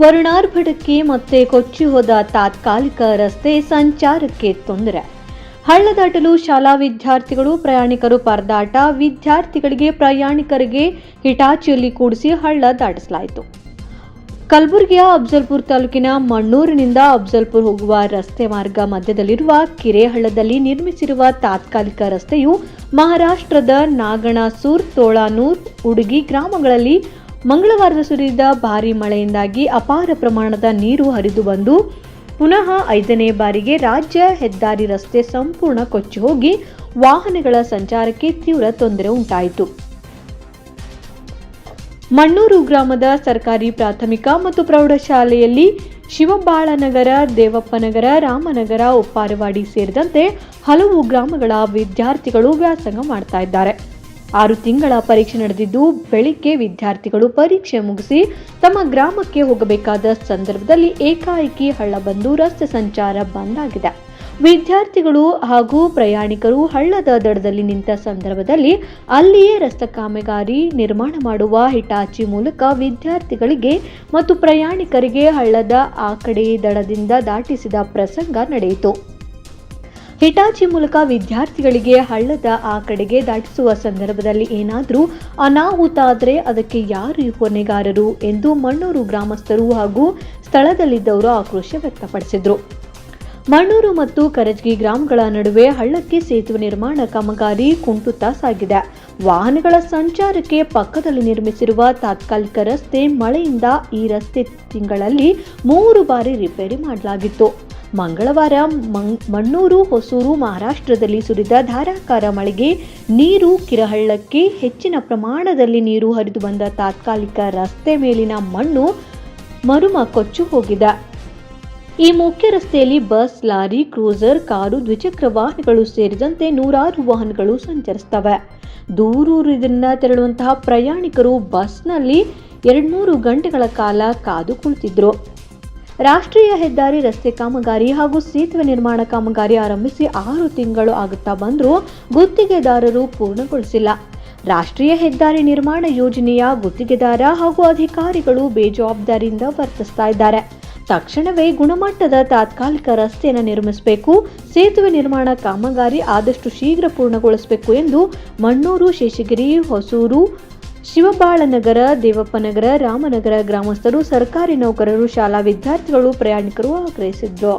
ವರುಣಾರ್ಭಟಕ್ಕೆ ಮತ್ತೆ ಕೊಚ್ಚಿ ಹೋದ ತಾತ್ಕಾಲಿಕ ರಸ್ತೆ ಸಂಚಾರಕ್ಕೆ ತೊಂದರೆ. ಹಳ್ಳ ದಾಟಲು ಶಾಲಾ ವಿದ್ಯಾರ್ಥಿಗಳು ಪ್ರಯಾಣಿಕರು ಪರದಾಟ. ವಿದ್ಯಾರ್ಥಿಗಳಿಗೆ ಪ್ರಯಾಣಿಕರಿಗೆ ಹಿಟಾಚಿಯಲ್ಲಿ ಕೂಡಿಸಿ ಹಳ್ಳ ದಾಟಿಸಲಾಯಿತು. ಕಲಬುರಗಿಯ ಅಫಜಲ್ಪುರ ತಾಲೂಕಿನ ಮಣ್ಣೂರಿನಿಂದ ಅಫಜಲ್ಪುರ ಹೋಗುವ ರಸ್ತೆ ಮಾರ್ಗ ಮಧ್ಯದಲ್ಲಿರುವ ಕಿರೇಹಳ್ಳದಲ್ಲಿ ನಿರ್ಮಿಸಿರುವ ತಾತ್ಕಾಲಿಕ ರಸ್ತೆಯು ಮಹಾರಾಷ್ಟ್ರದ ನಾಗಣಾಸೂರ್, ತೋಳಾನೂರ್, ಉಡುಗಿ ಗ್ರಾಮಗಳಲ್ಲಿ ಮಂಗಳವಾರ ಸುರಿದ ಭಾರೀ ಮಳೆಯಿಂದಾಗಿ ಅಪಾರ ಪ್ರಮಾಣದ ನೀರು ಹರಿದು ಬಂದು ಪುನಃ 5ನೇ ಬಾರಿಗೆ ರಾಜ್ಯ ಹೆದ್ದಾರಿ ರಸ್ತೆ ಸಂಪೂರ್ಣ ಕೊಚ್ಚಿ ಹೋಗಿ ವಾಹನಗಳ ಸಂಚಾರಕ್ಕೆ ತೀವ್ರ ತೊಂದರೆ ಉಂಟಾಯಿತು. ಮಣ್ಣೂರು ಗ್ರಾಮದ ಸರ್ಕಾರಿ ಪ್ರಾಥಮಿಕ ಮತ್ತು ಪ್ರೌಢಶಾಲೆಯಲ್ಲಿ ಶಿವಬಾಳನಗರ, ದೇವಪ್ಪನಗರ, ರಾಮನಗರ, ಉಪ್ಪಾರವಾಡಿ ಸೇರಿದಂತೆ ಹಲವು ಗ್ರಾಮಗಳ ವಿದ್ಯಾರ್ಥಿಗಳು ವ್ಯಾಸಂಗ ಮಾಡ್ತಾ ಇದ್ದಾರೆ. 6 ತಿಂಗಳ ಪರೀಕ್ಷೆ ನಡೆದಿದ್ದು, ಬೆಳಿಗ್ಗೆ ವಿದ್ಯಾರ್ಥಿಗಳು ಪರೀಕ್ಷೆ ಮುಗಿಸಿ ತಮ್ಮ ಗ್ರಾಮಕ್ಕೆ ಹೋಗಬೇಕಾದ ಸಂದರ್ಭದಲ್ಲಿ ಏಕಾಏಕಿ ಹಳ್ಳ ಬಂದು ರಸ್ತೆ ಸಂಚಾರ ಬಂದ್ ಆಗಿದೆ. ವಿದ್ಯಾರ್ಥಿಗಳು ಹಾಗೂ ಪ್ರಯಾಣಿಕರು ಹಳ್ಳದ ದಡದಲ್ಲಿ ನಿಂತ ಸಂದರ್ಭದಲ್ಲಿ ಅಲ್ಲಿಯೇ ರಸ್ತೆ ಕಾಮಗಾರಿ ನಿರ್ಮಾಣ ಮಾಡುವ ಹಿಟಾಚಿ ಮೂಲಕ ವಿದ್ಯಾರ್ಥಿಗಳಿಗೆ ಮತ್ತು ಪ್ರಯಾಣಿಕರಿಗೆ ಹಳ್ಳದ ಆ ಕಡೆ ದಡದಿಂದ ದಾಟಿಸಿದ ಪ್ರಸಂಗ ನಡೆಯಿತು. ಹಿಟಾಚಿ ಮೂಲಕ ವಿದ್ಯಾರ್ಥಿಗಳಿಗೆ ಹಳ್ಳದ ಆ ಕಡೆಗೆ ದಾಟಿಸುವ ಸಂದರ್ಭದಲ್ಲಿ ಏನಾದರೂ ಅನಾಹುತ ಆದರೆ ಅದಕ್ಕೆ ಯಾರು ಹೊಣೆಗಾರರು ಎಂದು ಮಣ್ಣೂರು ಗ್ರಾಮಸ್ಥರು ಹಾಗೂ ಸ್ಥಳದಲ್ಲಿದ್ದವರು ಆಕ್ರೋಶ ವ್ಯಕ್ತಪಡಿಸಿದರು. ಮಣ್ಣೂರು ಮತ್ತು ಕರಜಗಿ ಗ್ರಾಮಗಳ ನಡುವೆ ಹಳ್ಳಕ್ಕೆ ಸೇತುವೆ ನಿರ್ಮಾಣ ಕಾಮಗಾರಿ ಕುಂಟುತ್ತಾ ಸಾಗಿದೆ. ವಾಹನಗಳ ಸಂಚಾರಕ್ಕೆ ಪಕ್ಕದಲ್ಲಿ ನಿರ್ಮಿಸಿರುವ ತಾತ್ಕಾಲಿಕ ರಸ್ತೆ ಮಳೆಯಿಂದ ಈ ರಸ್ತೆ ತಿಂಗಳಲ್ಲಿ 3 ಬಾರಿ ರಿಪೇರಿ ಮಾಡಲಾಗಿತ್ತು. ಮಂಗಳವಾರ ಮಣ್ಣೂರು, ಹೊಸೂರು, ಮಹಾರಾಷ್ಟ್ರದಲ್ಲಿ ಸುರಿದ ಧಾರಾಕಾರ ಮಳೆಗೆ ನೀರು ಕಿರಹಳ್ಳಕ್ಕೆ ಹೆಚ್ಚಿನ ಪ್ರಮಾಣದಲ್ಲಿ ನೀರು ಹರಿದು ಬಂದ ತಾತ್ಕಾಲಿಕ ರಸ್ತೆ ಮೇಲಿನ ಮಣ್ಣು ಮರುಮ ಕೊಚ್ಚು ಹೋಗಿದೆ. ಈ ಮುಖ್ಯ ರಸ್ತೆಯಲ್ಲಿ ಬಸ್, ಲಾರಿ, ಕ್ರೂಸರ್, ಕಾರು, ದ್ವಿಚಕ್ರ ವಾಹನಗಳು ಸೇರಿದಂತೆ ನೂರಾರು ವಾಹನಗಳು ಸಂಚರಿಸುತ್ತವೆ. ದೂರೂರಿನಿಂದ ತೆರಳುವಂತಹ ಪ್ರಯಾಣಿಕರು ಬಸ್ನಲ್ಲಿ 2-3 ಗಂಟೆಗಳ ಕಾಲ ಕಾದು ಕುಳಿತಿದ್ರು. ರಾಷ್ಟ್ರೀಯ ಹೆದ್ದಾರಿ ರಸ್ತೆ ಕಾಮಗಾರಿ ಹಾಗೂ ಸೇತುವೆ ನಿರ್ಮಾಣ ಕಾಮಗಾರಿ ಆರಂಭಿಸಿ 6 ತಿಂಗಳು ಆಗುತ್ತಾ ಬಂದರೂ ಗುತ್ತಿಗೆದಾರರು ಪೂರ್ಣಗೊಳಿಸಿಲ್ಲ. ರಾಷ್ಟ್ರೀಯ ಹೆದ್ದಾರಿ ನಿರ್ಮಾಣ ಯೋಜನೆಯ ಗುತ್ತಿಗೆದಾರ ಹಾಗೂ ಅಧಿಕಾರಿಗಳು ಬೇಜವಾಬ್ದಾರಿಯಿಂದ ವರ್ತಿಸ್ತಾ ಇದ್ದಾರೆ. ತಕ್ಷಣವೇ ಗುಣಮಟ್ಟದ ತಾತ್ಕಾಲಿಕ ರಸ್ತೆಯನ್ನು ನಿರ್ಮಿಸಬೇಕು, ಸೇತುವೆ ನಿರ್ಮಾಣ ಕಾಮಗಾರಿ ಆದಷ್ಟು ಶೀಘ್ರ ಪೂರ್ಣಗೊಳಿಸಬೇಕು ಎಂದು ಮಣ್ಣೂರು, ಶೇಷಗಿರಿ, ಹೊಸೂರು, ಶಿವಬಾಳನಗರ, ದೇವಪ್ಪನಗರ, ರಾಮನಗರ ಗ್ರಾಮಸ್ಥರು, ಸರ್ಕಾರಿ ನೌಕರರು, ಶಾಲಾ ವಿದ್ಯಾರ್ಥಿಗಳು, ಪ್ರಯಾಣಿಕರು ಆಗ್ರಹಿಸಿದರು.